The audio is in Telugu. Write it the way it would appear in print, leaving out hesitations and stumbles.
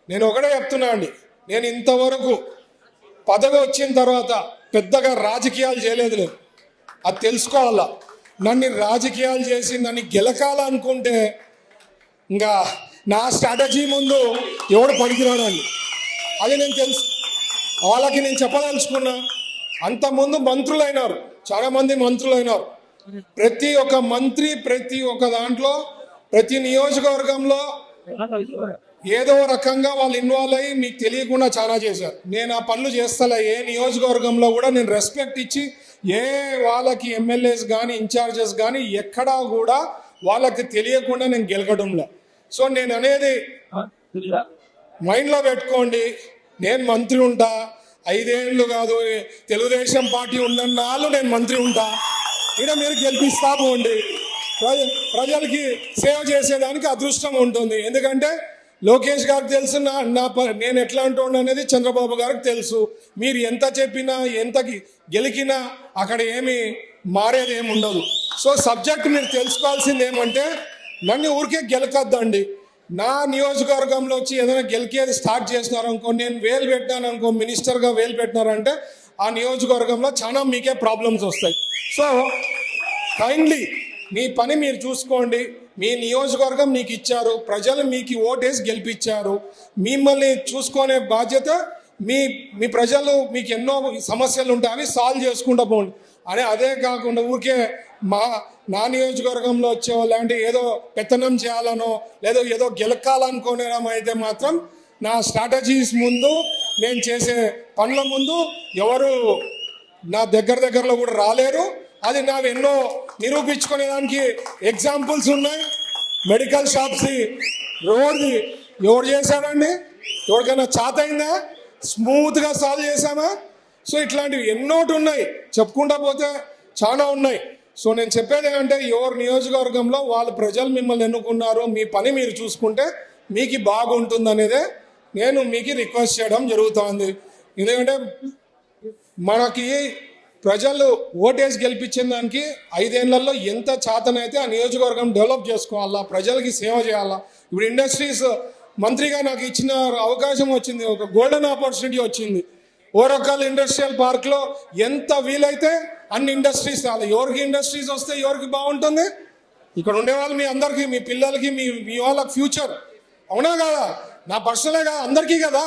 నేను ఒకటే చెప్తున్నా అండి, నేను ఇంతవరకు పదవి వచ్చిన తర్వాత పెద్దగా రాజకీయాలు చేయలేదు. నేను అది తెలుసుకోవాలా. నన్ను రాజకీయాలు చేసి నన్ను గెలకాలనుకుంటే ఇంకా నా స్ట్రాటజీ ముందు ఎవడు పనికిరాడండి. అది నేను తెలుసు, వాళ్ళకి నేను చెప్పదలుచుకున్నా. అంతకుముందు మంత్రులైనారు, చాలామంది మంత్రులైనారు. ప్రతి ఒక్క మంత్రి ప్రతి ఒక్క దాంట్లో ప్రతి నియోజకవర్గంలో ఏదో రకంగా వాళ్ళు ఇన్వాల్వ్ అయ్యి మీకు తెలియకుండా చాలా చేశారు. నేను ఆ పనులు చేస్తలే. ఏ నియోజకవర్గంలో కూడా నేను రెస్పెక్ట్ ఇచ్చి ఏ వాళ్ళకి ఎమ్మెల్యేస్ కానీ ఇన్ఛార్జెస్ కానీ ఎక్కడా కూడా వాళ్ళకి తెలియకుండా నేను గెలకడంలో. సో నేను అనేది మైండ్లో పెట్టుకోండి. నేను మంత్రి ఉంటా, 5 ఏళ్ళు కాదు, తెలుగుదేశం పార్టీ ఉన్నన్నాళ్ళు నేను మంత్రి ఉంటా. ఇక్కడ మీరు గెలిపిస్తా పోండి. ప్రజలకి సేవ చేసేదానికి అదృష్టం ఉంటుంది. ఎందుకంటే లోకేష్ గారికి తెలుసు నేను ఎట్లా అంటుండ అనేది చంద్రబాబు గారికి తెలుసు. మీరు ఎంత చెప్పినా ఎంత గెలికినా అక్కడ ఏమి మారేది ఏమి ఉండదు. సో సబ్జెక్ట్ మీరు తెలుసుకోవాల్సింది ఏమంటే, నన్ను ఊరికే గెలకద్దండి. నా నియోజకవర్గంలో వచ్చి ఏదైనా గెలికేది స్టార్ట్ చేసినారనుకో, నేను వేలు పెట్టినాననుకో, మినిస్టర్గా వేలు పెట్టినారంటే ఆ నియోజకవర్గంలో చాలా మీకే ప్రాబ్లమ్స్ వస్తాయి. సో కైండ్లీ మీ పని మీరు చూసుకోండి. మీ నియోజకవర్గం మీకు ఇచ్చారు, ప్రజలు మీకు ఓటేసి గెలిపించారు. మిమ్మల్ని చూసుకునే బాధ్యత మీ ప్రజలు. మీకు ఎన్నో సమస్యలు ఉంటాయి, అవి సాల్వ్ చేసుకుంటూ పోండి. అదే కాకుండా ఊరికే నా నియోజకవర్గంలో వచ్చేవాళ్ళు అంటే ఏదో పెత్తనం చేయాలనో లేదో ఏదో గెలకాలనుకోవడం అయితే మాత్రం నా స్ట్రాటజీస్ ముందు, నేను చేసే పనుల ముందు ఎవరు నా దగ్గరలో కూడా రాలేరు. అది నా ఎన్నో నిరూపించుకునేదానికి ఎగ్జాంపుల్స్ ఉన్నాయి. మెడికల్ షాప్స్ రోడ్ది ఎవరు చేశాడండి? ఎవరికైనా చాతైందా? స్మూత్గా సాల్వ్ చేశామా? సో ఇట్లాంటివి ఎన్నోటి ఉన్నాయి, చెప్పుకుంటా పోతే చాలా ఉన్నాయి. సో నేను చెప్పేది ఏంటంటే, ఎవరి నియోజకవర్గంలో వాళ్ళ ప్రజలు మిమ్మల్ని ఎన్నుకున్నారు, మీ పని మీరు చూసుకుంటే మీకు బాగుంటుంది అనేదే నేను మీకు రిక్వెస్ట్ చేయడం జరుగుతుంది. ఎందుకంటే మనకి ప్రజలు ఓటేసి గెలిపించిన దానికి 5 ఏళ్లలో ఎంత చాతనైతే ఆ నియోజకవర్గం డెవలప్ చేసుకోవాలా, ప్రజలకి సేవ చేయాలా. ఇప్పుడు ఇండస్ట్రీస్ మంత్రిగా నాకు ఇచ్చిన అవకాశం వచ్చింది, ఒక గోల్డెన్ ఆపర్చునిటీ వచ్చింది. ఓరకల్ ఇండస్ట్రియల్ పార్క్లో ఎంత వీలైతే అన్ని ఇండస్ట్రీస్ రావాలి. ఎవరికి ఇండస్ట్రీస్ వస్తే ఎవరికి బాగుంటుంది? ఇక్కడ ఉండేవాళ్ళు మీ అందరికీ, మీ పిల్లలకి, మీ వాళ్ళకి ఫ్యూచర్. అవునా కదా? నా పర్సనలే కదా, అందరికీ కదా.